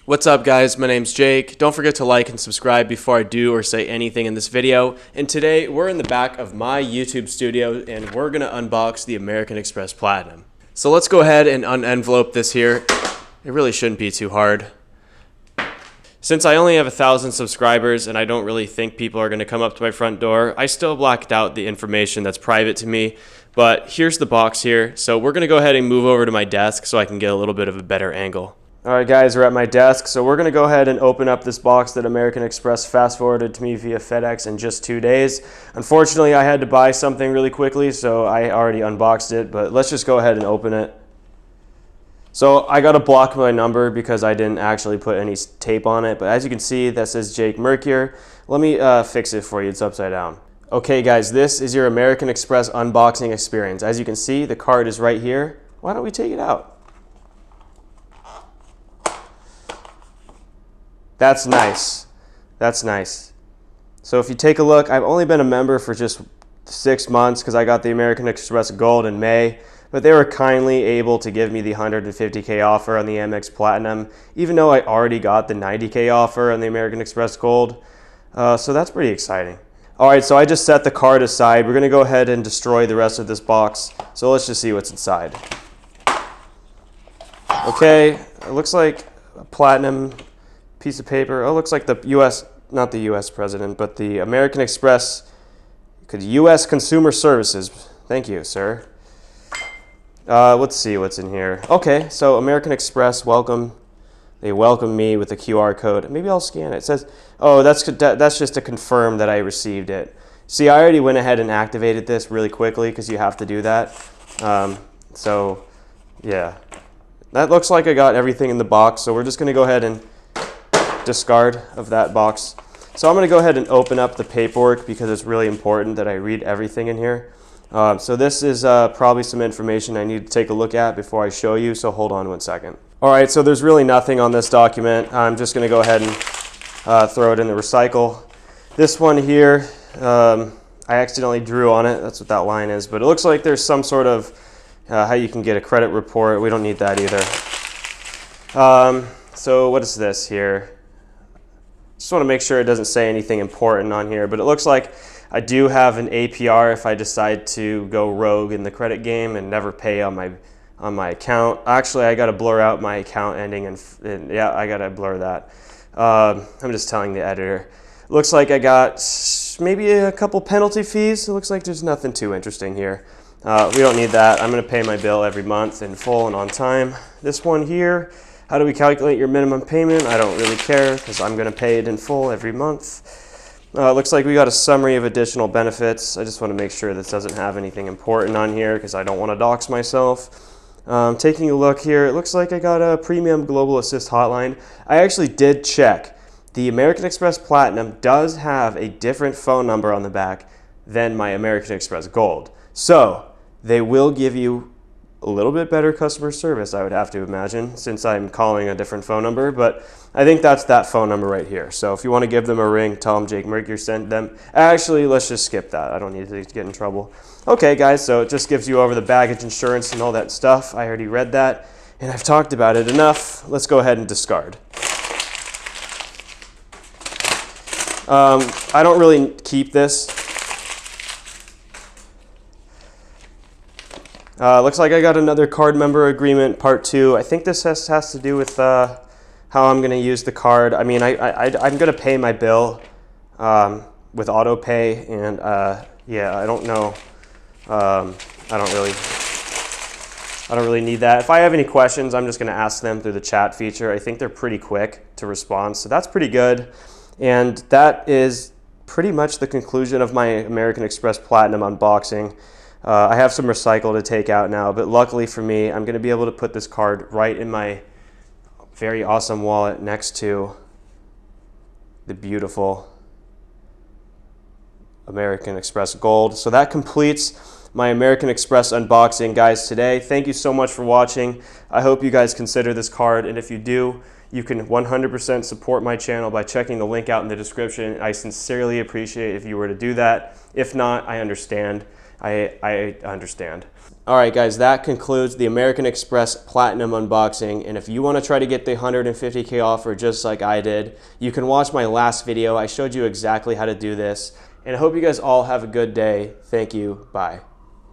What's up, guys? My name's Jake. Don't forget to like and subscribe before I do or say anything in this video. And today we're in the back of my YouTube studio and we're gonna unbox the American Express Platinum. So let's go ahead and unenvelope this here. It really shouldn't be too hard. Since I only have 1,000 subscribers and I don't really think people are gonna come up to my front door, I still blacked out the information that's private to me. But here's the box here. So we're gonna go ahead and move over to my desk so I can get a little bit of a better angle. All right, guys, we're at my desk, so we're gonna go ahead and open up this box that American Express fast forwarded to me via FedEx in just 2 days. Unfortunately, I had to buy something really quickly, so I already unboxed it, but let's just go ahead and open it. So I gotta block my number because I didn't actually put any tape on it, but as you can see, that says Jake Merkier. Let me fix it for you, it's upside down. Okay, guys, this is your American Express unboxing experience. As you can see, the card is right here. Why don't we take it out? That's nice. That's nice. So if you take a look, I've only been a member for just 6 months because I got the American Express Gold in May, but they were kindly able to give me the $150K offer on the Amex Platinum, even though I already got the $90K offer on the American Express Gold. So that's pretty exciting. All right, so I just set the card aside. We're gonna go ahead and destroy the rest of this box. So let's just see what's inside. Okay, it looks like a platinum piece of paper. Oh, looks like the U.S., not the U.S. president, but the American Express, U.S. Consumer Services. Thank you, sir. Let's see what's in here. Okay, so American Express, welcome. They welcome me with a QR code. Maybe I'll scan it. It says, oh, that's just to confirm that I received it. See, I already went ahead and activated this really quickly because you have to do that. So, yeah. That looks like I got everything in the box, so we're just going to go ahead and discard of that box. So I'm going to go ahead and open up the paperwork because it's really important that I read everything in here. So this is probably some information I need to take a look at before I show you, so hold on one second. All right, so there's really nothing on this document. I'm just going to go ahead and throw it in the recycle. This one here, I accidentally drew on it. That's what that line is, but it looks like there's some sort of how you can get a credit report. We don't need that either. So what is this here? Just want to make sure it doesn't say anything important on here, but it looks like I do have an APR if I decide to go rogue in the credit game and never pay on my account. Actually, I got to blur out my account ending and yeah, I got to blur that. I'm just telling the editor. Looks like I got maybe a couple penalty fees. It looks like there's nothing too interesting here. We don't need that. I'm going to pay my bill every month in full and on time. This one here. How do we calculate your minimum payment? I don't really care because I'm going to pay it in full every month. Looks like we got a summary of additional benefits. I just want to make sure this doesn't have anything important on here because I don't want to dox myself. Taking a look here, it looks like I got a premium global assist hotline. I actually did check. The American Express Platinum does have a different phone number on the back than my American Express Gold. So they will give you a little bit better customer service, I would have to imagine, since I'm calling a different phone number, but I think that's that phone number right here. So if you want to give them a ring, tell them Jake Merkier sent them. Actually, let's just skip that. I don't need to get in trouble. Okay, guys, so it just gives you over the baggage insurance and all that stuff. I already read that, and I've talked about it enough. Let's go ahead and discard. I don't really keep this. Looks like I got another card member agreement, part 2. I think this has to do with how I'm going to use the card. I mean, I'm going to pay my bill with auto pay, and yeah, I don't know. I don't really need that. If I have any questions, I'm just going to ask them through the chat feature. I think they're pretty quick to respond, so that's pretty good. And that is pretty much the conclusion of my American Express Platinum unboxing. I have some recycle to take out now, but luckily for me, I'm going to be able to put this card right in my very awesome wallet next to the beautiful American Express Gold. So that completes my American Express unboxing, guys, today. Thank you so much for watching. I hope you guys consider this card, and if you do, you can 100% support my channel by checking the link out in the description. I sincerely appreciate if you were to do that. If not, I understand. I understand. All right, guys, that concludes the American Express Platinum unboxing. And if you want to try to get the 150K offer just like I did, you can watch my last video. I showed you exactly how to do this. And I hope you guys all have a good day. Thank you. Bye.